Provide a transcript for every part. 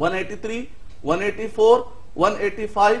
183, 184, 185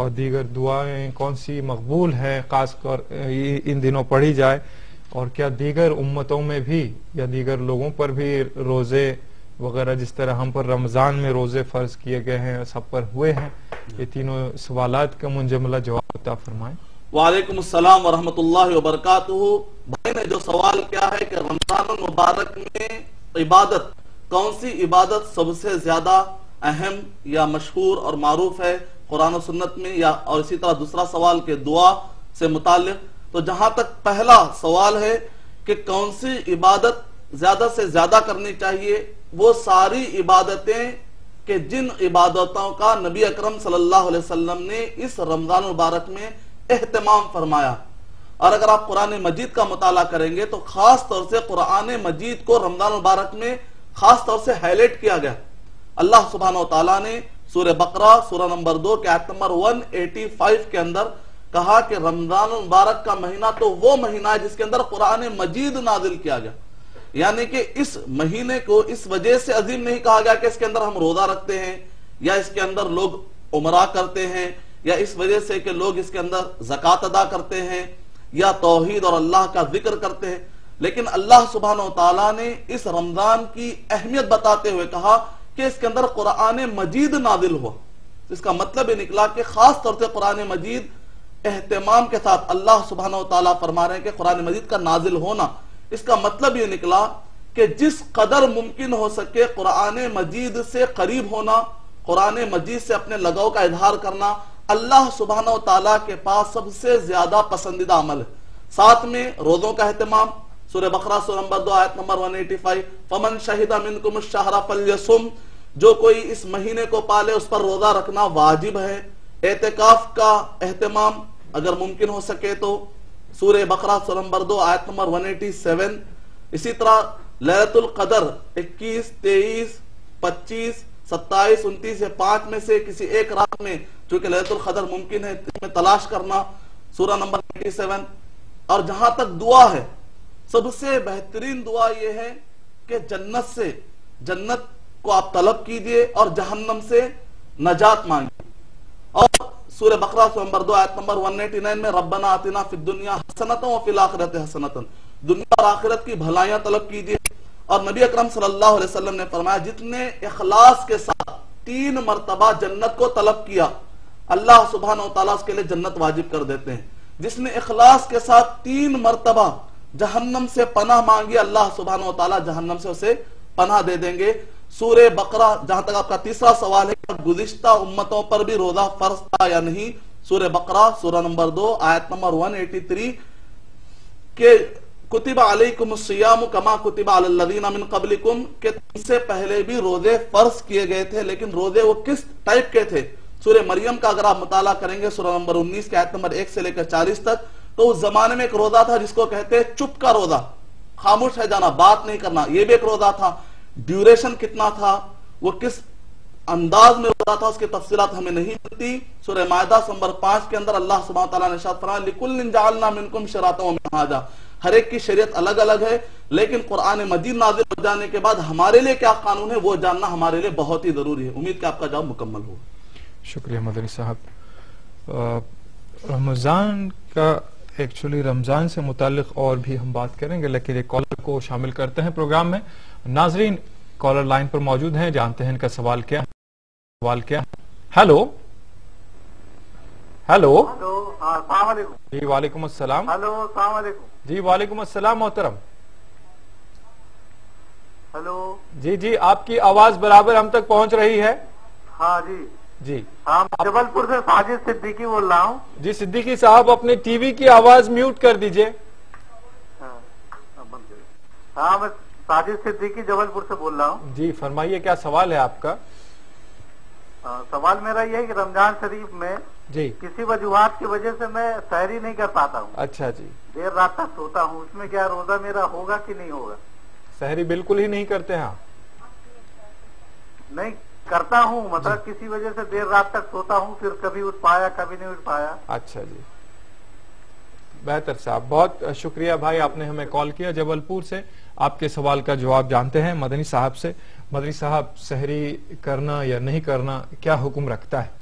اور دیگر دعائیں کون سی مقبول ہیں خاص کر ان دنوں پڑھی جائے، اور کیا دیگر امتوں میں بھی یا دیگر لوگوں پر بھی روزے وغیرہ جس طرح ہم پر رمضان میں روزے فرض کیے گئے ہیں سب پر ہوئے ہیں؟ یہ تینوں سوالات کا منجملہ جواب عطا فرمائیں۔ وعلیکم السلام ورحمۃ اللہ وبرکاتہ۔ بھائی نے جو سوال کیا ہے کہ رمضان المبارک میں عبادت، کون سی عبادت سب سے زیادہ اہم یا مشہور اور معروف ہے قرآن و سنت میں، یا اور اسی طرح دوسرا سوال کہ دعا سے متعلق۔ تو جہاں تک پہلا سوال ہے کہ کون سی عبادت زیادہ سے زیادہ کرنی چاہیے، وہ ساری عبادتیں کہ جن عبادتوں کا نبی اکرم صلی اللہ علیہ وسلم نے اس رمضان مبارک میں اہتمام فرمایا۔ اور اگر آپ قرآن مجید کا مطالعہ کریں گے تو خاص طور سے قرآن مجید کو رمضان مبارک میں خاص طور سے ہائی لائٹ کیا گیا۔ اللہ سبحانہ و تعالیٰ نے سورہ بقرہ سورہ نمبر 2 کے آیت نمبر 185 کے اندر کہا کہ رمضان مبارک کا مہینہ تو وہ مہینہ ہے جس کے اندر قرآن مجید نازل کیا گیا، یعنی کہ اس مہینے کو اس وجہ سے عظیم نہیں کہا گیا کہ اس کے اندر ہم روزہ رکھتے ہیں، یا اس کے اندر لوگ عمرہ کرتے ہیں، یا اس وجہ سے کہ لوگ اس کے اندر زکوٰۃ ادا کرتے ہیں، یا توحید اور اللہ کا ذکر کرتے ہیں، لیکن اللہ سبحانہ و تعالیٰ نے اس رمضان کی اہمیت بتاتے ہوئے کہا کہ اس کے اندر قرآن مجید نازل ہوا۔ اس کا مطلب یہ نکلا کہ خاص طور سے قرآن مجید اہتمام کے ساتھ اللہ سبحانہ و تعالیٰ فرما رہے ہیں کہ قرآن مجید کا نازل ہونا، اس کا مطلب یہ نکلا کہ جس قدر ممکن ہو سکے قرآن مجید سے قریب ہونا، قرآن مجید سے اپنے لگاؤ کا اظہار کرنا اللہ سبحانہ و تعالیٰ کے پاس سب سے زیادہ پسندیدہ عمل ہے۔ ساتھ میں روزوں کا اہتمام، سورہ بقرہ سورہ نمبر 2 آیت نمبر 185، فمن شہد منکم الشہر فلیصم، جو کوئی اس مہینے کو پالے اس پر روزہ رکھنا واجب ہے۔ اعتکاف کا اہتمام اگر ممکن ہو سکے تو سورہ بقرہ سورہ نمبر 2 آیت نمبر 187، اسی طرح لیلۃ القدر 21، 23، 25، 27، 29 یا 5 میں سے کسی ایک رات میں چونکہ لیلۃ القدر ممکن ہے اس میں تلاش کرنا، سورہ نمبر 87۔ اور جہاں تک دعا ہے، سب سے بہترین دعا یہ ہے کہ جنت سے، جنت کو آپ طلب کیجئے اور جہنم سے نجات مانگیے۔ اور سورہ بقرہ سورہ نمبر 2 آیت نمبر 189 میں ربنا آتنا فی الدنیا حسنۃ وفی الآخرۃ حسنۃ، دنیا اور آخرت کی بھلائیاں طلب کیجئے۔ اور نبی اکرم صلی اللہ علیہ وسلم نے فرمایا جتنے اخلاص کے ساتھ 3 مرتبہ جنت کو طلب کیا اللہ سبحانہ و تعالیٰ اس کے لیے جنت واجب کر دیتے ہیں۔ جس نے اخلاص کے ساتھ 3 مرتبہ جہنم سے پناہ مانگی اللہ سبحانہ و تعالیٰ جہنم سے اسے پناہ دے دیں گے۔ سورہ بقرہ، جہاں تک آپ کا تیسرا سوال ہے کہ گزشتہ امتوں پر بھی روزہ فرض تھا یا نہیں، سورہ بقرہ سورہ نمبر 2 آیت نمبر 183 کہ کتب علیکم الصیام کما کتب علی الذین من قبلکم، کہ تم سے پہلے بھی روزے فرض کیے گئے تھے، لیکن روزے وہ کس ٹائپ کے تھے؟ سورہ مریم کا اگر آپ مطالعہ کریں گے سورہ نمبر 19 کے آیت نمبر 1 سے لے کر 40 تک، تو اس زمانے میں ایک روزہ تھا جس کو کہتے ہیں چپ کا روزہ، خاموش رہ جانا، بات نہیں کرنا، یہ بھی ایک روزہ تھا۔ ڈیوریشن کتنا تھا، وہ کس انداز میں روزہ تھا، اس کی تفصیلات ہمیں نہیں ملتی۔ سورہ مائدہ نمبر 5 کے اندر اللہ سبحانہ تعالیٰ نے ارشاد فرمایا لِكُلٍّ جَعَلْنَا مِنْكُمْ شِرَاطًا وَمِنْهَاجًا، ہر ایک کی شریعت الگ الگ ہے، لیکن قرآن مجید نازل ہو جانے کے بعد ہمارے لیے کیا قانون ہے وہ جاننا ہمارے لیے بہت ہی ضروری ہے۔ امید کہ آپ کا جواب مکمل ہو۔ شکریہ مدنی صاحب۔ رمضان کا ایکچولی رمضان سے متعلق اور بھی ہم بات کریں گے، لیکن ایک کالر کو شامل کرتے ہیں پروگرام میں۔ ناظرین کالر لائن پر موجود ہیں، جانتے ہیں ان کا سوال کیا ہے۔ ہیلو ہیلو، السلام علیکم۔ جی وعلیکم السلام۔ ہلو، السلام علیکم۔ جی وعلیکم السلام محترم۔ ہلو، جی آپ کی آواز برابر ہم تک پہنچ رہی ہے۔ ہاں جی، ہاں جبل پور سے ساجد صدیقی بول رہا ہوں۔ جی صدیقی صاحب اپنے ٹی وی کی آواز میوٹ کر دیجئے۔ ہاں میں ساجد صدیقی جبل پور سے بول رہا ہوں۔ جی فرمائیے کیا سوال ہے آپ کا؟ سوال میرا یہ ہے کہ رمضان شریف میں جی کسی وجوہات کی وجہ سے میں سحری نہیں کر پاتا ہوں، اچھا جی، دیر رات تک سوتا ہوں، اس میں کیا روزہ میرا ہوگا کہ نہیں ہوگا؟ سحری بالکل ہی نہیں کرتے ہیں؟ نہیں کرتا ہوں، مطلب کسی وجہ سے دیر رات تک سوتا ہوں، پھر کبھی اٹھ پایا کبھی نہیں اٹھ پایا۔ اچھا جی، بہتر صاحب، بہت شکریہ بھائی، آپ نے ہمیں کال کیا جبل پور سے۔ آپ کے سوال کا جواب جانتے ہیں مدنی صاحب سے۔ مدنی صاحب، سحری کرنا یا نہیں کرنا کیا حکم رکھتا ہے؟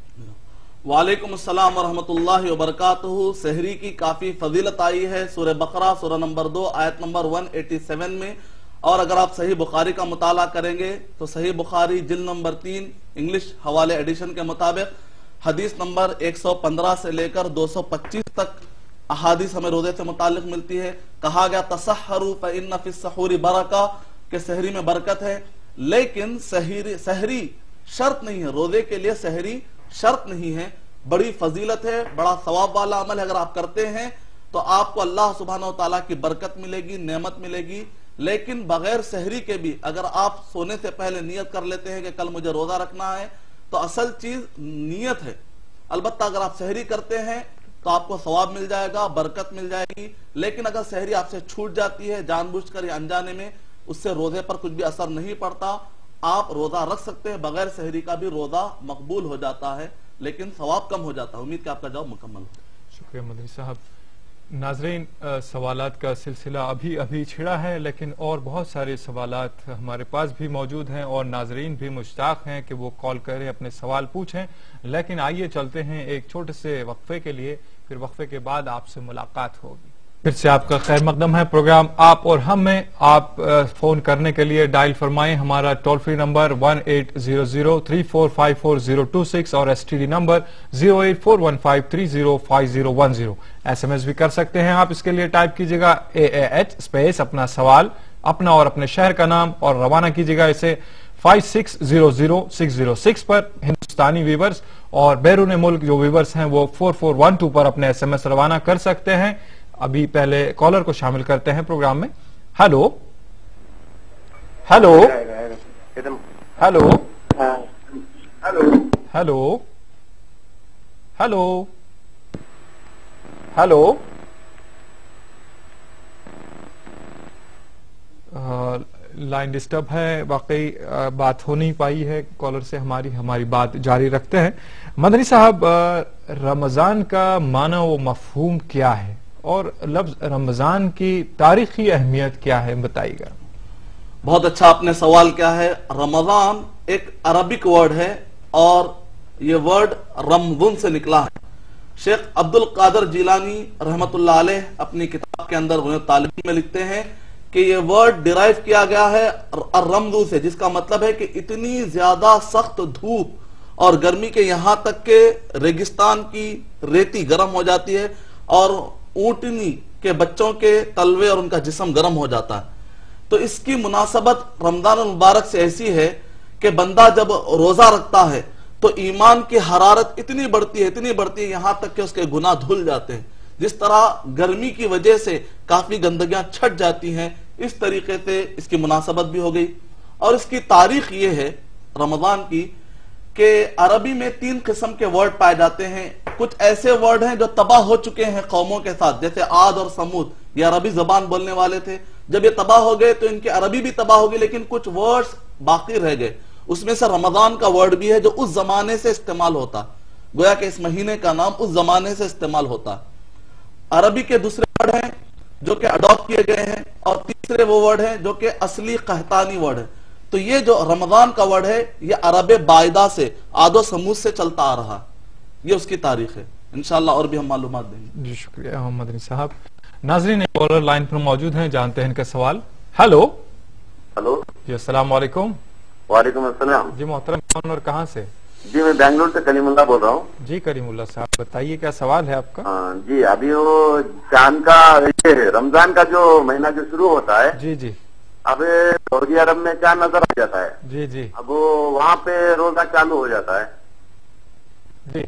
وعلیکم السلام ورحمۃ اللہ وبرکاتہ. سحری کی کافی فضیلت آئی ہے سورہ بقرہ سورہ نمبر 2 آیت نمبر 187 میں، اور اگر آپ صحیح بخاری کا مطالعہ کریں گے تو صحیح بخاری جلد نمبر 3 انگلش حوالے ایڈیشن کے مطابق حدیث نمبر 115 سے لے کر 225 تک احادیث ہمیں روزے سے متعلق ملتی ہے. کہا گیا تسحروا فإن فی السحور برکہ، کہ سحری میں برکت ہے، لیکن سحری شرط نہیں ہے، روزے کے لیے سحری شرط نہیں ہے، بڑی فضیلت ہے، بڑا ثواب والا عمل ہے. اگر آپ کرتے ہیں تو آپ کو اللہ سبحانہ و تعالیٰ کی برکت ملے گی، نعمت ملے گی. لیکن بغیر سحری کے بھی اگر آپ سونے سے پہلے نیت کر لیتے ہیں کہ کل مجھے روزہ رکھنا ہے، تو اصل چیز نیت ہے. البتہ اگر آپ سحری کرتے ہیں تو آپ کو ثواب مل جائے گا، برکت مل جائے گی. لیکن اگر سحری آپ سے چھوٹ جاتی ہے جان بوجھ کر یا انجانے میں، اس سے روزے پر کچھ بھی اثر نہیں پڑتا. آپ روزہ رکھ سکتے ہیں، بغیر سحری کا بھی روزہ مقبول ہو جاتا ہے، لیکن ثواب کم ہو جاتا ہے. امید کہ آپ کا جواب مکمل ہو. شکریہ مدنی صاحب. ناظرین، سوالات کا سلسلہ ابھی چھڑا ہے، لیکن اور بہت سارے سوالات ہمارے پاس بھی موجود ہیں اور ناظرین بھی مشتاق ہیں کہ وہ کال کریں، اپنے سوال پوچھیں. لیکن آئیے چلتے ہیں ایک چھوٹے سے وقفے کے لیے، پھر وقفے کے بعد آپ سے ملاقات ہوگی. پھر سے آپ کا خیر مقدم ہے پروگرام آپ اور ہم میں. آپ فون کرنے کے لیے ڈائل فرمائیں ہمارا ٹول فری نمبر 180034544026 اور STD نمبر 08415305010. SMS بھی کر سکتے ہیں آپ. اس کے لیے ٹائپ کیجئے گا AAH اسپیس اپنا سوال، اپنا اور اپنے شہر کا نام، اور روانہ کیجئے گا اسے 5600606 پر. ہندوستانی ویورز اور بیرون ملک جو ویورز ہیں وہ 4412 پر اپنے SMS روانہ کر سکتے ہیں. ابھی پہلے کالر کو شامل کرتے ہیں پروگرام میں. Hello hello hello hello hello hello. Line disturb ہے، واقعی بات ہو نہیں پائی ہے کالر سے. ہماری بات جاری رکھتے ہیں. مدنی صاحب، رمضان کا معنی و مفہوم کیا ہے اور لفظ رمضان کی تاریخی اہمیت کیا ہے، بتائیے گا. بہت اچھا آپ نے سوال کیا ہے. رمضان ایک عربک ورڈ ہے اور یہ ورڈ رمضان سے نکلا ہے. شیخ عبد القادر جیلانی رحمت اللہ علیہ اپنی کتاب کے اندر طالبین میں لکھتے ہیں کہ یہ ورڈ ڈیرائیو کیا گیا ہے الرمض سے، جس کا مطلب ہے کہ اتنی زیادہ سخت دھوپ اور گرمی کے یہاں تک کہ ریگستان کی ریتی گرم ہو جاتی ہے اور اونٹنی کے بچوں کے تلوے اور ان کا جسم گرم ہو جاتا ہے. تو اس کی مناسبت رمضان المبارک سے ایسی ہے کہ بندہ جب روزہ رکھتا ہے تو ایمان کی حرارت اتنی بڑھتی ہے یہاں تک کہ اس کے گناہ دھل جاتے ہیں. جس طرح گرمی کی وجہ سے کافی گندگیاں چھٹ جاتی ہیں، اس طریقے سے اس کی مناسبت بھی ہو گئی. اور اس کی تاریخ یہ ہے رمضان کی کہ عربی میں 3 قسم کے ورڈ پائے جاتے ہیں. کچھ ایسے ورڈ ہیں جو تباہ ہو چکے ہیں قوموں کے ساتھ، جیسے عاد اور سمود. یہ عربی زبان بولنے والے تھے، جب یہ تباہ ہو گئے تو ان کی عربی بھی تباہ ہو گئی، لیکن کچھ ورڈز باقی رہ گئے. اس میں سے رمضان کا ورڈ بھی ہے جو اس زمانے سے استعمال ہوتا، گویا کہ اس مہینے کا نام اس زمانے سے استعمال ہوتا. عربی کے دوسرے ورڈ ہیں جو کہ اڈاپٹ کیے گئے ہیں، اور تیسرے وہ ورڈ ہیں جو کہ اصلی قحطانی ورڈ ہے. تو یہ جو رمضان کا ورڈ ہے یہ عرب بائدہ سے، عاد و سمود سے چلتا آ رہا. یہ اس کی تاریخ ہے. انشاءاللہ اور بھی ہم معلومات دیں گے. جی شکریہ مدنی صاحب. ناظرین کالر لائن پر موجود ہیں، جانتے ہیں ان کا سوال. ہیلو ہلو جی السلام علیکم. وعلیکم السلام. جی محترم، کون اور کہاں سے؟ جی میں بنگلور سے کلیم اللہ بول رہا ہوں. جی کریم اللہ صاحب، بتائیے کیا سوال ہے آپ کا؟ جی ابھی وہ چاند کا یہ رمضان کا جو مہینہ جو شروع ہوتا ہے، جی جی اب سعودی عرب میں چاند نظر آ جاتا ہے. جی جی اب وہاں پہ روزہ چالو ہو جاتا ہے. جی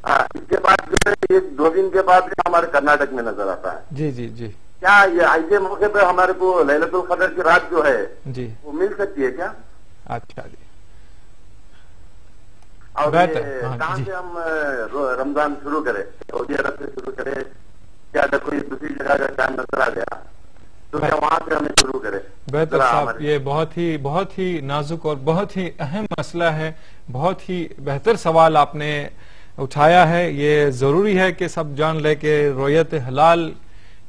اس کے بعد جو ہے یہ 2 دن کے بعد ہمارے کرناٹک میں نظر آتا ہے. جی جی جی کیا یہ ایسے موقع پہ ہمارے کو لیلۃ القدر کی رات جو ہے جی وہ مل سکتی ہے کیا؟ اچھا جی اور بہتر. کہاں جی سے ہم رمضان شروع کریں؟ سعودی عرب سے شروع کریں کیا؟ اگر کوئی دوسری جگہ کا چاند نظر آ گیا تو کیا وہاں سے ہمیں شروع کریں؟ بہتر صاحب، یہ بہت ہی نازک اور بہت ہی اہم مسئلہ ہے. بہت ہی بہتر سوال آپ نے اٹھایا ہے. یہ ضروری ہے کہ سب جان لے کہ رؤیت ہلال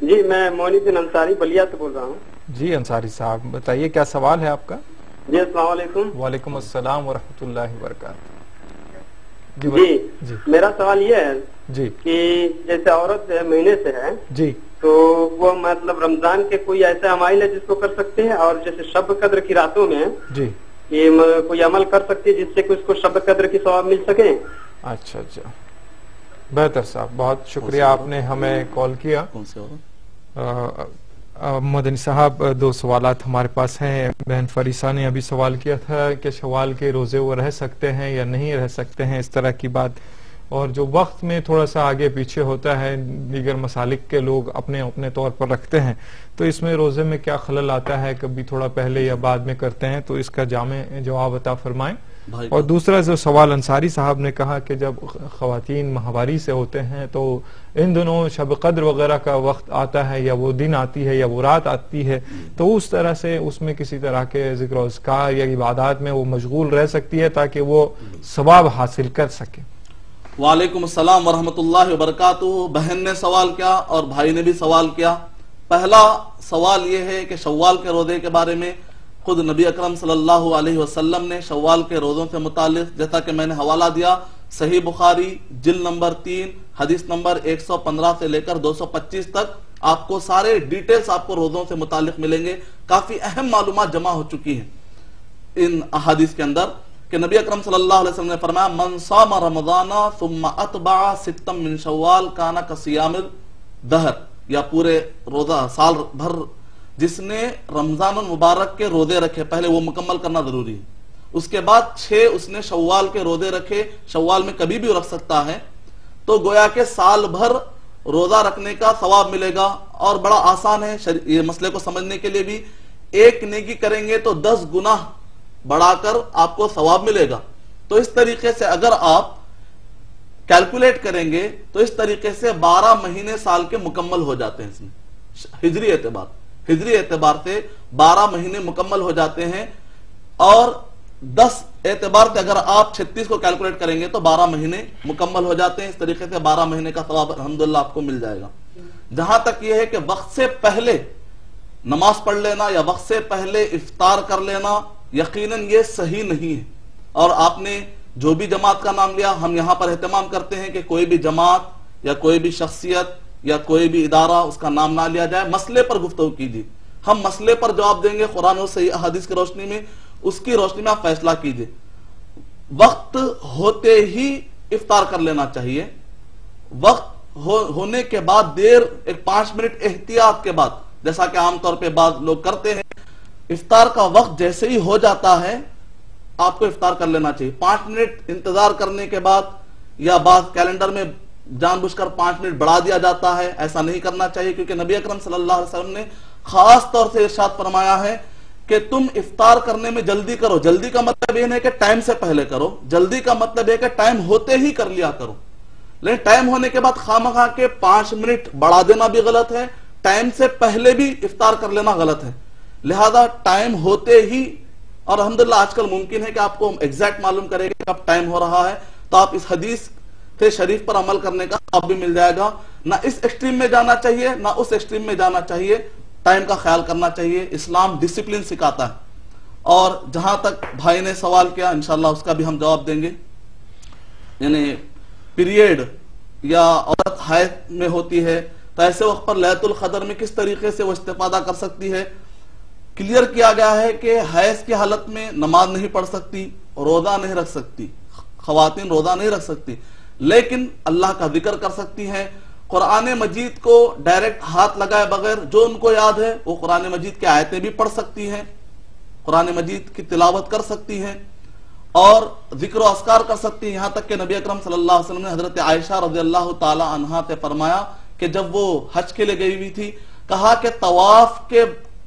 جی میں معین الدین انصاری بلیا سے بول رہا ہوں. جی انصاری صاحب بتائیے کیا سوال ہے آپ کا؟ جی السلام علیکم. وعلیکم السلام ورحمۃ اللہ وبرکاتہ. جی میرا سوال یہ ہے جی کہ جیسے عورت مہینے سے ہے جی تو وہ مطلب رمضان کے کوئی ایسا عمائل ہے جس کو کر سکتے ہیں, اور جیسے شب قدر کی راتوں میں جی یہ کوئی عمل کر سکتی ہے جس سے اس کو شب قدر کی ثواب مل سکے؟ اچھا اچھا بہتر صاحب, بہت شکریہ آپ نے ہمیں کال کیا. کون سے مدنی صاحب دو سوالات ہمارے پاس ہیں. بہن فریسہ نے ابھی سوال کیا تھا کہ شوال کے روزے وہ رہ سکتے ہیں یا نہیں رہ سکتے ہیں, اس طرح کی بات, اور جو وقت میں تھوڑا سا آگے پیچھے ہوتا ہے, دیگر مسالک کے لوگ اپنے اپنے طور پر رکھتے ہیں, تو اس میں روزے میں کیا خلل آتا ہے, کبھی تھوڑا پہلے یا بعد میں کرتے ہیں, تو اس کا جامع جواب عطا فرمائیں. اور دوسرا جو سوال انصاری صاحب نے کہا کہ جب خواتین ماہواری سے ہوتے ہیں تو ان دنوں شب قدر وغیرہ کا وقت آتا ہے, یا وہ دن آتی ہے یا وہ رات آتی ہے, تو اس طرح سے اس میں کسی طرح کے ذکر و اذکار یا عبادات میں وہ مشغول رہ سکتی ہے تاکہ وہ ثواب حاصل کر سکے. وعلیکم السلام ورحمۃ اللہ وبرکاتہ. بہن نے سوال کیا اور بھائی نے بھی سوال کیا. پہلا سوال یہ ہے کہ شوال کے روزے کے بارے میں خود نبی اکرم صلی اللہ علیہ وسلم نے شوال کے روزوں سے متعلق, جیسا کہ میں نے حوالہ دیا, صحیح بخاری جلد نمبر 3 حدیث نمبر 115 سے لے کر 225 تک آپ کو سارے ڈیٹیلز آپ کو روزوں سے متعلق ملیں گے. کافی اہم معلومات جمع ہو چکی ہیں ان احادیث کے اندر کہ نبی اکرم صلی اللہ علیہ وسلم نے فرمایا من صام رمضان ثم اتبع ستا من شوال کانا کصیام الدہر, یا پورے روزہ سال بھر جس نے رمضان المبارک کے روزے رکھے, پہلے وہ مکمل کرنا ضروری ہے, اس کے بعد 6 اس نے شوال کے روزے رکھے, شوال میں کبھی بھی رکھ سکتا ہے, تو گویا کہ سال بھر روزہ رکھنے کا ثواب ملے گا. اور بڑا آسان ہے یہ مسئلے کو سمجھنے کے لیے بھی, ایک نیکی کریں گے تو 10 گناہ بڑھا کر آپ کو ثواب ملے گا. تو اس طریقے سے اگر آپ کیلکولیٹ کریں گے تو اس طریقے سے 12 مہینے سال کے مکمل ہو جاتے ہیں. اس میں ہجری اعتبار سے 12 مہینے مکمل ہو جاتے ہیں, اور 10 اعتبار سے اگر آپ 36 کو کیلکولیٹ کریں گے تو 12 مہینے مکمل ہو جاتے ہیں. اس طریقے سے 12 مہینے کا ثواب الحمدللہ آپ کو مل جائے گا. جہاں تک یہ ہے کہ وقت سے پہلے نماز پڑھ لینا یا وقت سے پہلے افطار کر لینا, یقیناً یہ صحیح نہیں ہے. اور آپ نے جو بھی جماعت کا نام لیا, ہم یہاں پر اہتمام کرتے ہیں کہ کوئی بھی جماعت یا کوئی بھی شخصیت یا کوئی بھی ادارہ اس کا نام نہ لیا جائے. مسئلے پر گفتگو کیجیے, ہم مسئلے پر جواب دیں گے قرآن اور صحیح احادیث کی روشنی میں, اس کی روشنی میں آپ فیصلہ کیجیے. وقت ہوتے ہی افطار کر لینا چاہیے. وقت ہونے کے بعد دیر 5 منٹ احتیاط کے بعد, جیسا کہ عام طور پہ بعض لوگ کرتے ہیں, افطار کا وقت جیسے ہی ہو جاتا ہے آپ کو افطار کر لینا چاہیے. 5 منٹ انتظار کرنے کے بعد, یا بعض کیلنڈر میں جان بوجھ کر 5 منٹ بڑھا دیا جاتا ہے, ایسا نہیں کرنا چاہیے, کیونکہ نبی اکرم صلی اللہ علیہ وسلم نے خاص طور سے ارشاد فرمایا ہے کہ تم افطار کرنے میں جلدی کرو. جلدی کا مطلب یہ نہیں کہ ٹائم سے پہلے کرو, جلدی کا مطلب یہ کہ ٹائم ہوتے ہی کر لیا کرو. لیکن ٹائم ہونے کے بعد خواہ کے 5 منٹ بڑھا دینا بھی غلط ہے, ٹائم سے پہلے بھی افطار کر لینا غلط ہے. لہذا ٹائم ہوتے ہی, اور الحمدللہ آج کل ممکن ہے کہ آپ کو ایگزیکٹ معلوم کرے گا کب ٹائم ہو رہا ہے, تو آپ اس حدیث سے شریف پر عمل کرنے کا ثواب بھی مل جائے گا. نہ اس ایکسٹریم میں جانا چاہیے نہ اس ایکسٹریم میں جانا چاہیے, ٹائم کا خیال کرنا چاہیے. اسلام ڈسپلن سکھاتا ہے. اور جہاں تک بھائی نے سوال کیا, انشاءاللہ اس کا بھی ہم جواب دیں گے. یعنی پیریڈ یا عورت حیض میں ہوتی ہے تو ایسے وقت پر لیلۃ القدر میں کس طریقے سے وہ استفادہ کر سکتی ہے. کلیئر کیا گیا ہے کہ حیض کی حالت میں نماز نہیں پڑھ سکتی, روزہ نہیں رکھ سکتی, خواتین روزہ نہیں رکھ سکتی, لیکن اللہ کا ذکر کر سکتی ہیں. قرآن مجید کو ڈائریکٹ ہاتھ لگائے بغیر جو ان کو یاد ہے وہ قرآن مجید کی آیتیں بھی پڑھ سکتی ہیں, قرآن مجید کی تلاوت کر سکتی ہیں, اور ذکر و اذکار کر سکتی ہیں. یہاں تک کہ نبی اکرم صلی اللہ علیہ وسلم نے حضرت عائشہ رضی اللہ تعالی عنہا سے فرمایا کہ جب وہ حج کے لیے گئی ہوئی تھی, کہا کہ طواف کے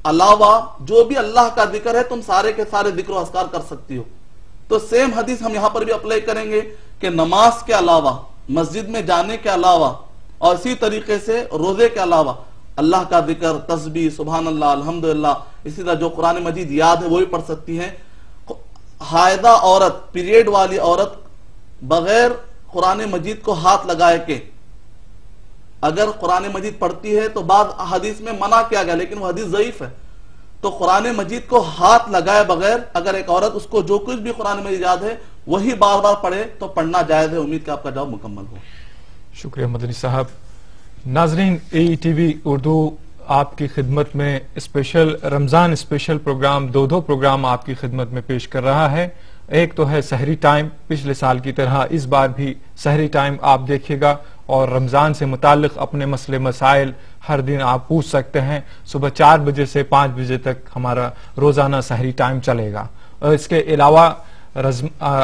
علاوہ جو بھی اللہ کا ذکر ہے تم سارے کے سارے ذکر و اذکار کر سکتی ہو. تو سیم حدیث ہم یہاں پر بھی اپلائی کریں گے کہ نماز کے علاوہ, مسجد میں جانے کے علاوہ, اور اسی طریقے سے روزے کے علاوہ اللہ کا ذکر, تسبیح, سبحان اللہ, الحمدللہ, اسی طرح جو قرآن مجید یاد ہے وہ بھی پڑھ سکتی ہیں. حائضہ عورت, پیریڈ والی عورت بغیر قرآن مجید کو ہاتھ لگائے کے اگر قرآن مجید پڑھتی ہے تو بعض حدیث میں منع کیا گیا لیکن وہ حدیث ضعیف ہے، تو قرآن مجید کو ہاتھ لگائے بغیر اگر ایک عورت اس کو جو کچھ بھی قرآن مجید یاد ہے وہی بار بار پڑھے تو پڑھنا جائز ہے۔ امید کہ آپ کا جواب مکمل ہو۔ شکریہ مدنی صاحب۔ ناظرین، AETV اردو آپ کی خدمت میں اسپیشل رمضان اسپیشل پروگرام دو پروگرام آپ کی خدمت میں پیش کر رہا ہے۔ ایک تو ہے سحری ٹائم، پچھلے سال کی طرح اس بار بھی سحری ٹائم آپ دیکھیے گا اور رمضان سے متعلق اپنے مسئلے مسائل ہر دن آپ پوچھ سکتے ہیں۔ صبح 4 بجے سے 5 بجے تک ہمارا روزانہ سحری ٹائم چلے گا۔ اور اس کے علاوہ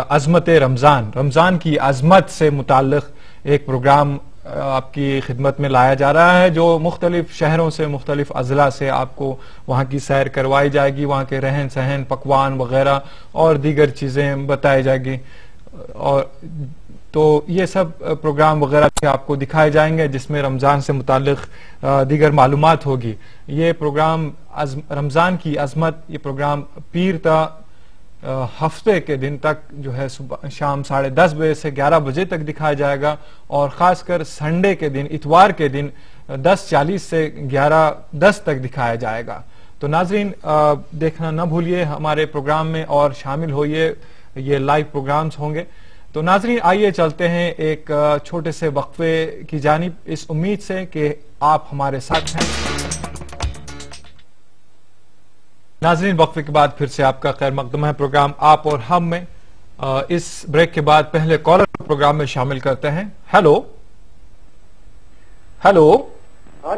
عظمت رمضان کی عظمت سے متعلق ایک پروگرام آپ کی خدمت میں لایا جا رہا ہے، جو مختلف شہروں سے مختلف اضلاع سے آپ کو وہاں کی سیر کروائی جائے گی، وہاں کے رہن سہن، پکوان وغیرہ اور دیگر چیزیں بتائی جائے گی، اور تو یہ سب پروگرام وغیرہ بھی آپ کو دکھائے جائیں گے جس میں رمضان سے متعلق دیگر معلومات ہوگی۔ یہ پروگرام رمضان کی عظمت، یہ پروگرام پیر تا ہفتے کے دن تک جو ہے صبح شام 10:30 بجے سے 11 بجے تک دکھایا جائے گا، اور خاص کر سنڈے کے دن، اتوار کے دن 10:40 سے 11:10 تک دکھایا جائے گا۔ تو ناظرین دیکھنا نہ بھولیے ہمارے پروگرام میں اور شامل ہوئیے، یہ لائیو پروگرامز ہوں گے۔ تو ناظرین آئیے چلتے ہیں ایک چھوٹے سے وقفے کی جانب، اس امید سے کہ آپ ہمارے ساتھ ہیں۔ ناظرین وقفے کے بعد پھر سے آپ کا خیر مقدم ہے پروگرام آپ اور ہم میں۔ اس بریک کے بعد پہلے کالر پروگرام میں شامل کرتے ہیں۔ ہیلو ہاں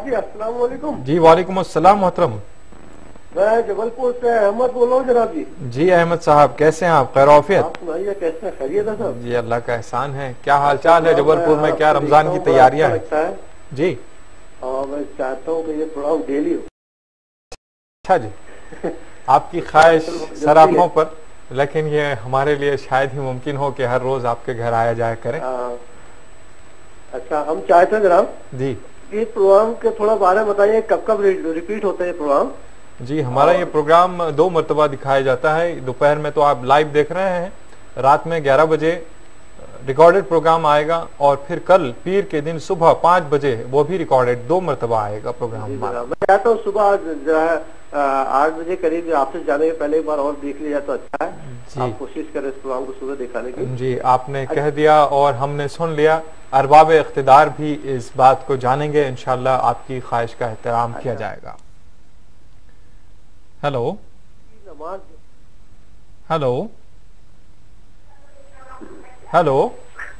جی، السلام علیکم۔ جی وعلیکم السلام محترم، میں جبل پور سے احمد بول رہا ہوں جناب جی۔ جی احمد صاحب کیسے ہیں آپ؟ خیر عافیت؟ آپ سنائیے کیسے ہیں؟ خیریت ہے صاحب؟ جی اللہ کا احسان ہے۔ کیا حال چال ہے جبل پور میں؟ کیا رمضان کی تیاریاں ہیں؟ جی اور میں چاہتا ہوں کہ یہ پروگرام ڈیلی ہو۔ اچھا جی، آپ کی خواہش سراخوں پر، لیکن یہ ہمارے لیے شاید ہی ممکن ہو کہ ہر روز آپ کے گھر آیا جایا کریں۔ اچھا، ہم چاہتے ہیں جناب جی یہ پروگرام کے تھوڑا بارے میں بتائیے، کب کب ریپیٹ ہوتا ہے یہ پروگرام؟ جی ہمارا یہ پروگرام 2 مرتبہ دکھایا جاتا ہے۔ دوپہر میں تو آپ لائیو دیکھ رہے ہیں، رات میں 11 بجے ریکارڈڈ پروگرام آئے گا، اور پھر کل پیر کے دن صبح 5 بجے وہ بھی ریکارڈڈ 2 مرتبہ آئے گا پروگرام ہمارا۔ میں چاہتا ہوں صبح 8 بجے قریب آپ سے جانے کے پہلے ایک بار اور دیکھ لیا تو اچھا ہے۔ آپ کوشش کریں اس پروگرام کو صبح دکھانے کی۔ جی آپ نے کہہ دیا اور ہم نے سن لیا، ارباب اقتدار بھی اس بات کو جانیں گے، انشاءاللہ آپ کی خواہش کا احترام کیا جائے گا۔ ہیلو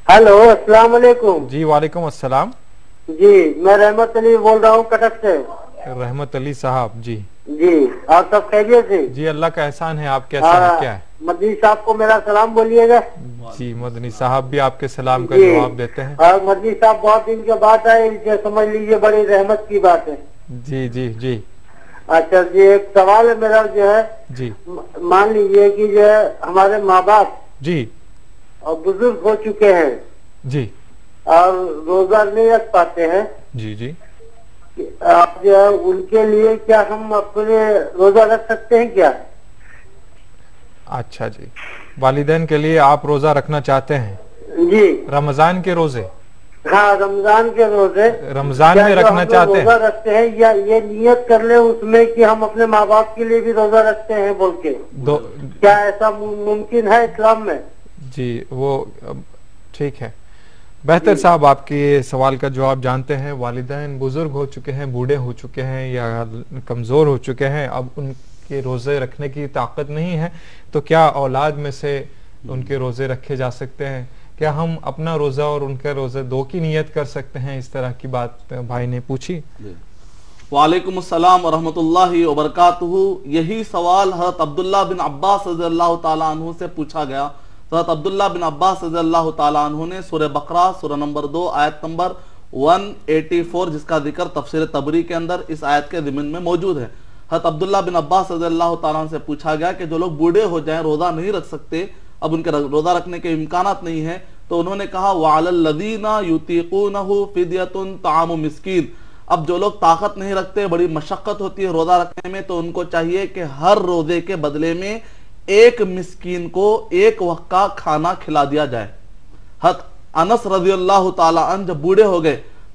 السلام علیکم۔ جی وعلیکم السلام۔ جی میں رحمت علی بول رہا ہوں کٹک سے۔ رحمت علی صاحب جی اور سب خیریت سے؟ جی اللہ کا احسان ہے۔ آپ کیسے ہیں؟ کیا ہے؟ مدنی صاحب کو میرا سلام بولیے گا۔ جی مدنی صاحب بھی آپ کے سلام کا جواب دیتے ہیں۔ اور مدنی صاحب بہت دن کے بعد آئے، سمجھ لیجیے بڑی رحمت کی بات ہے۔ جی جی جی اچھا جی، ایک سوال ہے میرا جو ہے، جی مان لیجیے کہ جو ہے ہمارے ماں باپ جی اور بزرگ ہو چکے ہیں جی اور روزہ نہیں رکھ پاتے ہیں، جی جی آپ جو ہے ان کے لیے کیا ہم اپنے روزہ رکھ سکتے ہیں کیا؟ اچھا جی، والدین کے لیے آپ روزہ رکھنا چاہتے ہیں؟ جی رمضان کے روزے؟ ہاں رمضان کے روزے رمضان میں رکھنا چاہتے ہیں؟ روزہ رکھتے ہیں یا یہ نیت کر لیں اس میں کہ ہم اپنے ماں باپ کے لیے بھی روزہ رکھتے ہیں بول کے، کیا ایسا ممکن ہے اسلام میں؟ جی وہ ٹھیک ہے، بہتر صاحب آپ کے سوال کا جواب جانتے ہیں۔ والدین بزرگ ہو چکے ہیں، بوڑھے ہو چکے ہیں یا کمزور ہو چکے ہیں، اب ان کے روزے رکھنے کی طاقت نہیں ہے، تو کیا اولاد میں سے ان کے روزے رکھے جا سکتے ہیں؟ کیا ہم اپنا روزہ اور ان کے روزے 2 کی نیت کر سکتے ہیں؟ اس طرح کی بات بھائی نے پوچھی۔ وعلیکم السلام ورحمۃ اللہ وبرکاتہ۔ یہی سوال حضرت عبداللہ بن عباس رضی اللہ تعالیٰ عنہ سے پوچھا گیا۔ حضرت عبداللہ بن عباس رضی اللہ تعالیٰ عنہ نے سورہ بقرہ سورہ نمبر 2 آیت نمبر 184 جس کا ذکر تفسیر تبری کے اندر اس آیت کے ضمن میں موجود ہے، حضرت عبداللہ بن عباس رضی اللہ تعالیٰ عنہ سے پوچھا گیا کہ جو لوگ بوڑھے ہو جائیں، روزہ نہیں رکھ سکتے، اب ان کے روزہ رکھنے کے امکانات نہیں ہیں، تو انہوں نے کہا وَعَلَى الَّذِينَ يُطِيقُونَهُ فِدْيَةٌ طَعَامُ مِسْكِينٍ۔ اب جو لوگ طاقت نہیں رکھتے، بڑی مشقت ہوتی ہے روزہ رکھنے میں، تو ان کو چاہیے کہ ہر روزے کے بدلے میں ایک مسکین کو ایک وقت کا کھانا کھلا دیا جائے۔ حضرت انس رضی اللہ تعالی عنہ جب بوڑھے ہو گئے،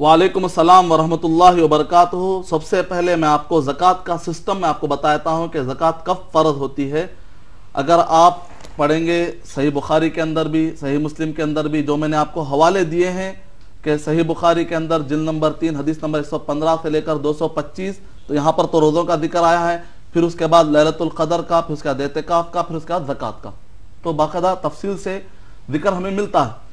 وعلیکم السلام ورحمۃ اللہ وبرکاتہ۔ سب سے پہلے میں آپ کو زکوٰۃ کا سسٹم میں آپ کو بتاتا ہوں کہ زکوٰۃ کب فرض ہوتی ہے۔ اگر آپ پڑھیں گے صحیح بخاری کے اندر بھی صحیح مسلم کے اندر بھی، جو میں نے آپ کو حوالے دیے ہیں کہ صحیح بخاری کے اندر جلد نمبر 3 حدیث نمبر 115 سے لے کر 225، تو یہاں پر تو روزوں کا ذکر آیا ہے، پھر اس کے بعد لیلۃ القدر کا، پھر اس کے بعد اعتکاف کا، پھر اس کے بعد زکوٰۃ کا، تو باقاعدہ تفصیل سے ذکر ہمیں ملتا ہے۔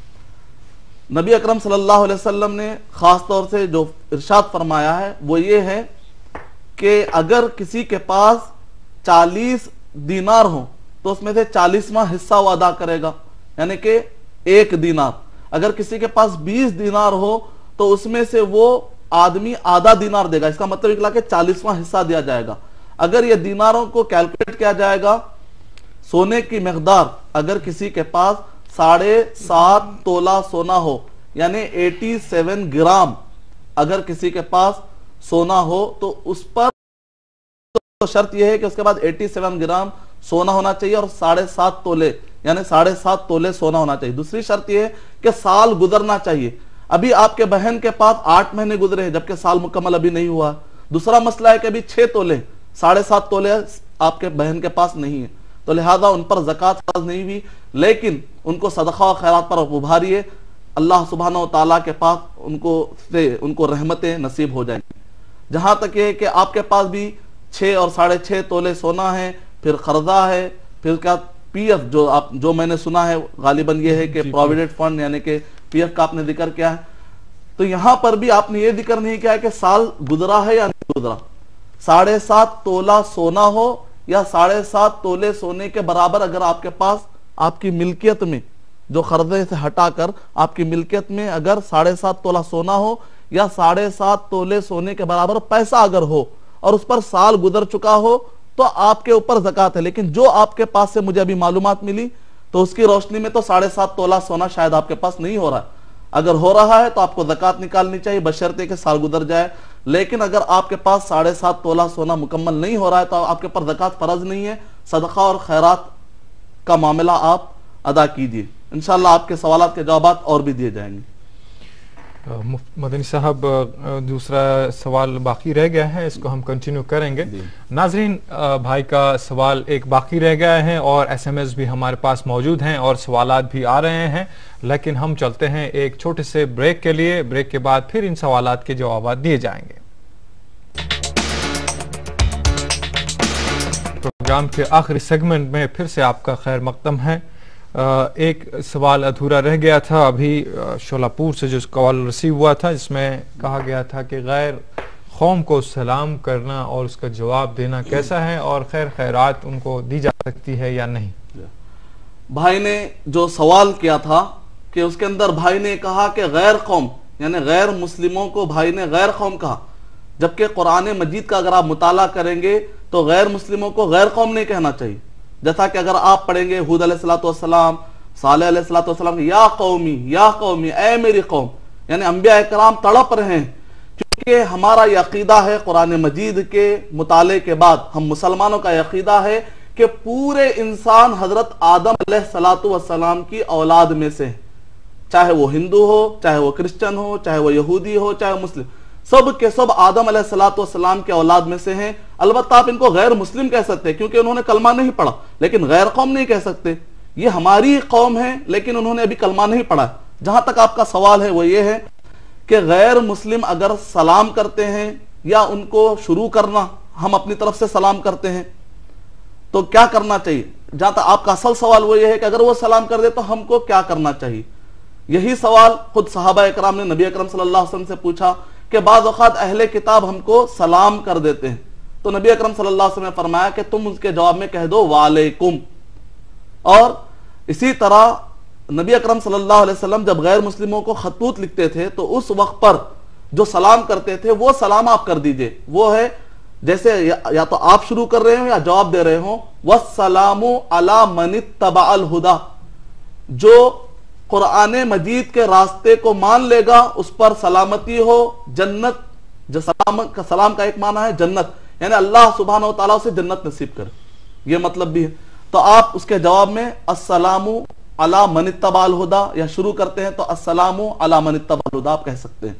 نبی اکرم صلی اللہ علیہ وسلم نے خاص طور سے جو ارشاد فرمایا ہے وہ یہ ہے کہ اگر کسی کے پاس 40 دینار ہوں تو اس میں سے 40واں حصہ وہ ادا کرے گا، یعنی کہ 1 دینار۔ اگر کسی کے پاس 20 دینار ہو تو اس میں سے وہ آدمی آدھا دینار دے گا، اس کا مطلب نکلا کہ 40واں حصہ دیا جائے گا۔ اگر یہ دیناروں کو کیلکولیٹ کیا جائے گا، سونے کی مقدار اگر کسی کے پاس 7.5 تولہ سونا ہو، یعنی 87 گرام اگر کسی کے پاس سونا ہو تو اس پر تو شرط یہ ہے کہ اس کے بعد 87 گرام سونا ہونا چاہیے اور 7.5 تولے یعنی 7.5 تولے سونا ہونا چاہیے۔ دوسری شرط یہ ہے کہ سال گزرنا چاہیے۔ ابھی آپ کے بہن کے پاس 8 مہینے گزرے ہیں جبکہ سال مکمل ابھی نہیں ہوا۔ دوسرا مسئلہ ہے کہ ابھی 6 تولے 7.5 تولے آپ کے بہن کے پاس نہیں ہے، تو لہذا ان پر زکوٰۃ فرض نہیں ہوئی، لیکن ان کو صدقہ و خیرات پر ابھاریے، اللہ سبحانہ و تعالیٰ کے پاس ان کو رحمتیں نصیب ہو جائیں گی۔ جہاں تک یہ کہ آپ کے پاس بھی 6 اور 6.5 تولے سونا ہے، پھر قرضہ ہے، پھر کیا پی ایف جو میں نے سنا ہے غالباً یہ ہے کہ پروویڈنٹ فنڈ یعنی کہ پی ایف کا آپ نے ذکر کیا ہے، تو یہاں پر بھی آپ نے یہ ذکر نہیں کیا ہے کہ سال گزرا ہے یا نہیں گزرا۔ 7.5 تولہ سونا ہو یا 7.5 تولے سونے کے برابر اگر آپ کے پاس آپ کی ملکیت میں جو قرضے سے ہٹا کر آپ کی ملکیت میں اگر 7.5 تولہ سونا ہو یا 7.5 تولے سونے کے برابر پیسہ اگر ہو اور اس پر سال گزر چکا ہو تو آپ کے اوپر زکوٰۃ ہے۔ لیکن جو آپ کے پاس سے مجھے ابھی معلومات ملی تو اس کی روشنی میں تو 7.5 تولہ سونا شاید آپ کے پاس نہیں ہو رہا ہے۔ اگر ہو رہا ہے تو آپ کو زکوٰۃ نکالنی چاہیے بشرطے کہ سال گزر جائے، لیکن اگر آپ کے پاس 7.5 تولہ سونا مکمل نہیں ہو رہا ہے تو آپ کے پر زکوٰۃ فرض نہیں ہے، صدقہ اور خیرات کا معاملہ آپ ادا کیجیے۔ انشاءاللہ آپ کے سوالات کے جوابات اور بھی دیے جائیں گے۔ مدنی صاحب دوسرا سوال باقی رہ گیا ہے، اس کو ہم کنٹینیو کریں گے۔ ناظرین بھائی کا سوال ایک باقی رہ گیا ہے اور ایس ایم ایس بھی ہمارے پاس موجود ہیں اور سوالات بھی آ رہے ہیں، لیکن ہم چلتے ہیں ایک چھوٹے سے بریک کے لیے۔ بریک کے بعد پھر ان سوالات کے جوابات دیے جائیں گے۔ پروگرام کے آخری سیگمنٹ میں پھر سے آپ کا خیر مقدم ہے۔ ایک سوال ادھورا رہ گیا تھا ابھی شولہ پور سے جو کال ریسیو ہوا تھا، جس میں کہا گیا تھا کہ غیر قوم کو سلام کرنا اور اس کا جواب دینا کیسا ہے اور خیر خیرات ان کو دی جا سکتی ہے یا نہیں۔ بھائی نے جو سوال کیا تھا کہ اس کے اندر بھائی نے کہا کہ غیر قوم یعنی غیر مسلموں کو بھائی نے غیر قوم کہا، جبکہ قرآن مجید کا اگر آپ مطالعہ کریں گے تو غیر مسلموں کو غیر قوم نہیں کہنا چاہیے۔ جیسا کہ اگر آپ پڑھیں گے حود علیہ السلام، صالح علیہ السلام، یا قومی اے میری قوم، یعنی انبیاء اکرام تڑپ رہے ہیں، کیونکہ ہمارا یہ عقیدہ ہے قرآن مجید کے مطالعے کے بعد ہم مسلمانوں کا یہ عقیدہ ہے کہ پورے انسان حضرت آدم علیہ السلام کی اولاد میں سے، چاہے وہ ہندو ہو، چاہے وہ کرسچن ہو، چاہے وہ یہودی ہو، چاہے وہ مسلم، سب کے سب آدم علیہ السلام کے اولاد میں سے ہیں۔ البتہ آپ ان کو غیر مسلم کہہ سکتے ہیں کیونکہ انہوں نے کلمہ نہیں پڑھا، لیکن غیر قوم نہیں کہہ سکتے۔ یہ ہماری قوم ہے لیکن انہوں نے ابھی کلمہ نہیں پڑھا۔ جہاں تک آپ کا سوال ہے وہ یہ ہے کہ غیر مسلم اگر سلام کرتے ہیں یا ان کو شروع کرنا ہم اپنی طرف سے سلام کرتے ہیں تو کیا کرنا چاہیے۔ جہاں تک آپ کا اصل سوال وہ یہ ہے کہ اگر وہ سلام کر دے تو ہم کو کیا کرنا چاہیے۔ یہی سوال خود صحابہ اکرام نے نبی اکرم صلی اللہ علیہ وسلم سے پوچھا کہ بعض اوقات اہل کتاب ہم کو سلام کر دیتے ہیں، تو نبی اکرم صلی اللہ علیہ وسلم نے فرمایا کہ تم اس کے جواب میں کہہ دو وعلیکم۔ اور اسی طرح نبی اکرم صلی اللہ علیہ وسلم جب غیر مسلموں کو خطوط لکھتے تھے تو اس وقت پر جو سلام کرتے تھے وہ سلام آپ کر دیجئے، وہ ہے جیسے یا تو آپ شروع کر رہے ہوں یا جواب دے رہے ہوں، وَالسَّلَامُ عَلَى مَنِ اتَّبَعَ الْهُدَى، جو قرآن مجید کے راستے کو مان لے گا اس پر سلامتی ہو، جنت، جو سلام کا ایک معنی ہے جنت، یعنی اللہ سبحانہ وتعالیٰ اسے جنت نصیب کرے، یہ مطلب بھی ہے۔ تو آپ اس کے جواب میں السلام علی من اتبع الہدی یا شروع کرتے ہیں تو السلام علی من اتبع الہدی آپ کہہ سکتے ہیں۔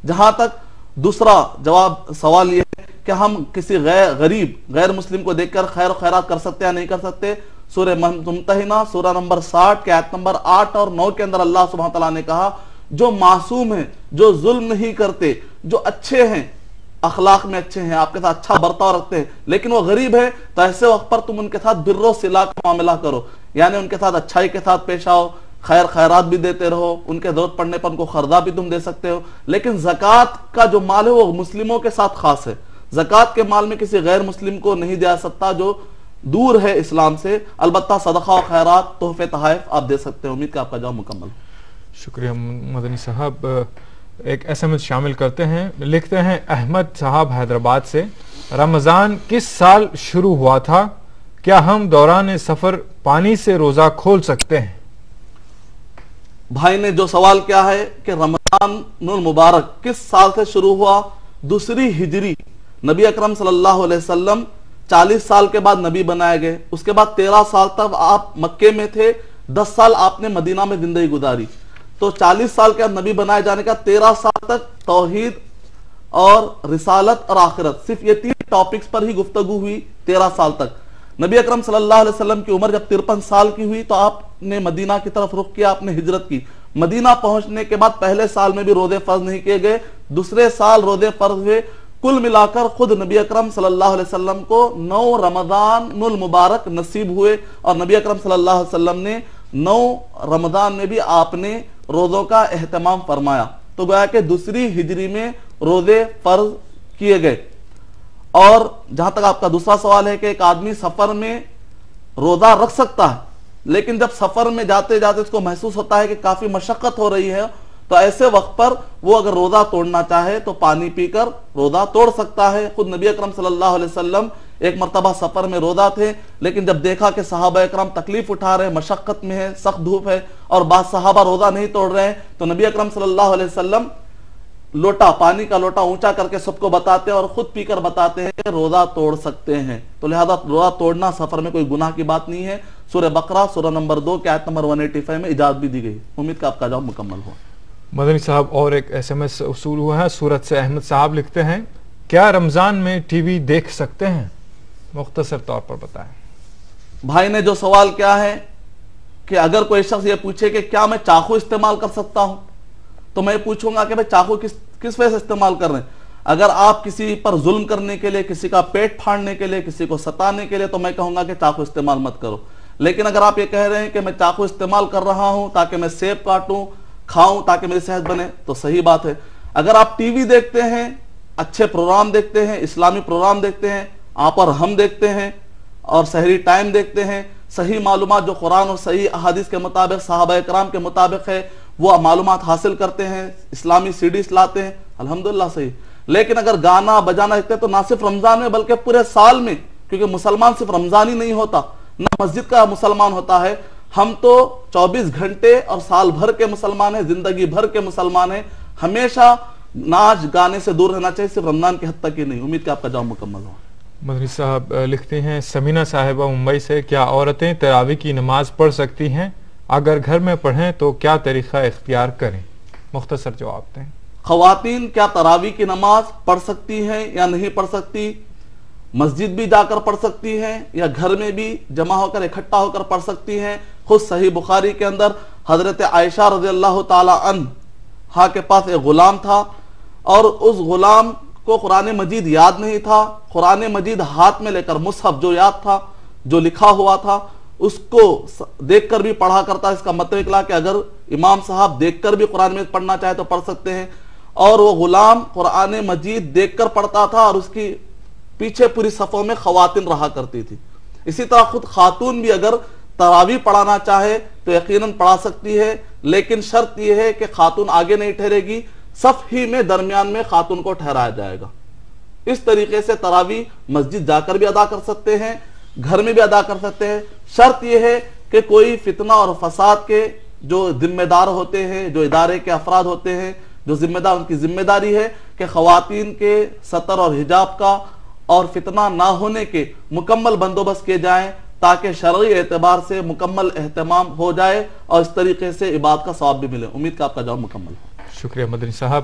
جہاں تک دوسرا جواب سوال یہ ہے کہ ہم کسی غریب غیر مسلم کو دیکھ کر خیر و خیرات کر سکتے یا نہیں کر سکتے؟ سورہ ممتحنہ سورہ نمبر 60 کے آیت نمبر 8 اور 9 کے اندر اللہ سبحانہ تعالیٰ نے کہا جو معصوم ہیں، جو ظلم نہیں کرتے، جو اچھے ہیں، اخلاق میں اچھے ہیں، آپ کے ساتھ اچھا برتاؤ رکھتے ہیں، لیکن وہ غریب ہے، تو ایسے وقت پر تم ان کے ساتھ بر و صلہ کا معاملہ کرو، یعنی ان کے ساتھ اچھائی کے ساتھ پیش آؤ، خیر خیرات بھی دیتے رہو، ان کے ضرورت پڑنے پر ان کو خردہ بھی تم دے سکتے ہو۔ لیکن زکوٰۃ کا جو مال ہے وہ مسلموں کے ساتھ خاص ہے، زکوٰۃ کے مال میں کسی غیر مسلم کو نہیں دیا سکتا جو دور ہے اسلام سے۔ البتہ صدقہ و خیرات، تحفے تحائف آپ دے سکتے ہیں۔ امید کہ آپ کا جواب مکمل ہو۔ شکریہ مدنی صاحب۔ ایک ایس ایم ایس شامل کرتے ہیں، لکھتے ہیں احمد صاحب حیدرآباد سے، رمضان کس سال شروع ہوا تھا؟ کیا ہم دوران سفر پانی سے روزہ کھول سکتے ہیں؟ بھائی نے جو سوال کیا ہے کہ رمضان المبارک کس سال سے شروع ہوا؟ 2 ہجری، نبی اکرم صلی اللہ علیہ وسلم 40 سال کے بعد نبی بنائے گئے، اس کے بعد 13 سال تک آپ مکے میں تھے، 10 سال آپ نے مدینہ میں زندگی گزاری، تو 40 سال کے بعد نبی بنائے جانے کا 13 سال تک توحید اور رسالت اور آخرت، صرف یہ 3 ٹاپکس پر ہی گفتگو ہوئی 13 سال تک۔ نبی اکرم صلی اللہ علیہ وسلم کی عمر جب 53 سال کی ہوئی تو آپ نے مدینہ کی طرف رخ کیا، آپ نے ہجرت کی۔ مدینہ پہنچنے کے بعد پہلے سال میں بھی روزے فرض نہیں کیے گئے، دوسرے سال روزے فرض ہوئے۔ کل ملا کر خود نبی اکرم صلی اللہ علیہ وسلم کو 9 رمضان المبارک نصیب ہوئے، اور نبی اکرم صلی اللہ علیہ وسلم نے 9 رمضان میں بھی آپ نے روزوں کا اہتمام فرمایا، تو گویا کہ 2 ہجری میں روزے فرض کیے گئے۔ اور جہاں تک آپ کا دوسرا سوال ہے کہ ایک آدمی سفر میں روزہ رکھ سکتا ہے، لیکن جب سفر میں جاتے جاتے اس کو محسوس ہوتا ہے کہ کافی مشقت ہو رہی ہے، تو ایسے وقت پر وہ اگر روزہ توڑنا چاہے تو پانی پی کر روزہ توڑ سکتا ہے۔ خود نبی اکرم صلی اللہ علیہ وسلم ایک مرتبہ سفر میں روزہ تھے، لیکن جب دیکھا کہ صحابہ اکرام تکلیف اٹھا رہے ہیں، مشقت میں ہے، سخت دھوپ ہے، اور بعض صحابہ روزہ نہیں توڑ رہے ہیں، تو نبی اکرم صلی اللہ علیہ وسلم پانی کا لوٹا اونچا کر کے سب کو بتاتے ہیں اور خود پی کر بتاتے ہیں کہ روزہ توڑ سکتے ہیں، تو لہذا روزہ توڑنا سفر میں کوئی گناہ کی بات نہیں ہے۔ سورہ بقرہ سورہ نمبر 2 کے آیت نمبر 185 میں اجازت بھی دی گئی۔ امید کہ آپ کا جواب مکمل ہوا۔ مدنی صاحب اور ایک ایس ایم ایس وصول ہوا ہے، سورت سے احمد صاحب لکھتے ہیں کیا رمضان میں ٹی وی دیکھ سکتے ہیں؟ مختصر طور پر بتائیں۔ بھائی نے جو سوال کیا ہے کہ اگر کوئی شخص یہ پوچھے کہ کیا میں چاقو استعمال کر سکتا ہوں، تو میں پوچھوں گا کہ بھئی چاقو کس وجہ سے استعمال کر رہے ہیں؟ اگر آپ کسی پر ظلم کرنے کے لیے، کسی کا پیٹ پھاڑنے کے لیے، کسی کو ستانے کے لیے، تو میں کہوں گا کہ چاقو استعمال مت کرو۔ لیکن اگر آپ یہ کہہ رہے ہیں کہ میں چاقو استعمال کر رہا ہوں تاکہ میں سیب کاٹوں، کھاؤں تاکہ میری صحت بنے، تو صحیح بات ہے۔ اگر آپ ٹی وی دیکھتے ہیں، اچھے پروگرام دیکھتے ہیں، اسلامی پروگرام دیکھتے ہیں، آپ اور ہم دیکھتے ہیں، اور سحری ٹائم دیکھتے ہیں، صحیح معلومات جو قرآن اور صحیح احادیث کے مطابق، صحابہ اکرام کے مطابق ہے، وہ معلومات حاصل کرتے ہیں، اسلامی سیڈیز لاتے ہیں، الحمدللہ صحیح۔ لیکن اگر گانا بجانا دیکھتے ہیں تو نہ صرف رمضان میں بلکہ پورے سال میں، کیونکہ مسلمان صرف رمضان ہی نہیں ہوتا، نہ مسجد کا مسلمان ہوتا ہے، ہم تو 24 گھنٹے اور سال بھر کے مسلمان ہیں، زندگی بھر کے مسلمان ہیں، ہمیشہ ناچ گانے سے دور رہنا چاہیے، صرف رمضان کے حد تک ہی نہیں۔ امید کہ آپ کا جواب مکمل ہو۔ مدنی صاحب لکھتے ہیں سمینہ صاحبہ ممبئی سے، کیا عورتیں تراویح کی نماز پڑھ سکتی ہیں؟ اگر گھر میں پڑھیں تو کیا طریقہ اختیار کریں؟ مختصر جواب دیں۔ خواتین کیا تراویح کی نماز پڑھ سکتی ہیں یا نہیں پڑھ سکتی؟ مسجد بھی جا کر پڑھ سکتی ہیں یا گھر میں بھی جمع ہو کر اکٹھا ہو کر پڑھ سکتی ہیں۔ خود صحیح بخاری کے اندر حضرت عائشہ رضی اللہ تعالی عنہا کے پاس ایک غلام تھا، اور اس غلام کو قرآن مجید یاد نہیں تھا، قرآن مجید ہاتھ میں لے کر مصحف جو یاد تھا، جو لکھا ہوا تھا، اس کو دیکھ کر بھی پڑھا کرتا۔ اس کا مطلب نکلا کہ اگر امام صاحب دیکھ کر بھی قرآن مجید پڑھنا چاہے تو پڑھ سکتے ہیں، اور وہ غلام قرآن مجید دیکھ کر پڑھتا تھا، اور اس کی پیچھے پوری صفوں میں خواتین رہا کرتی تھی۔ اسی طرح خود خاتون بھی اگر تراویح پڑھانا چاہے تو یقیناً پڑھا سکتی ہے، لیکن شرط یہ ہے کہ خاتون آگے نہیں ٹھہرے گی، صف ہی میں درمیان میں خاتون کو ٹھہرایا جائے گا۔ اس طریقے سے تراویح مسجد جا کر بھی ادا کر سکتے ہیں، گھر میں بھی ادا کر سکتے ہیں۔ شرط یہ ہے کہ کوئی فتنہ اور فساد کے جو ذمہ دار ہوتے ہیں، جو ادارے کے افراد ہوتے ہیں، جو ذمہ دار، ان کی ذمہ داری ہے کہ خواتین کے سطر اور حجاب کا اور فتنہ نہ ہونے کے مکمل بندوبست کیے جائیں، تاکہ شرعی اعتبار سے مکمل اہتمام ہو جائے اور اس طریقے سے عبادت کا ثواب بھی ملے۔ امید کہ آپ کا جواب مکمل ہو۔ شکریہ مدنی صاحب۔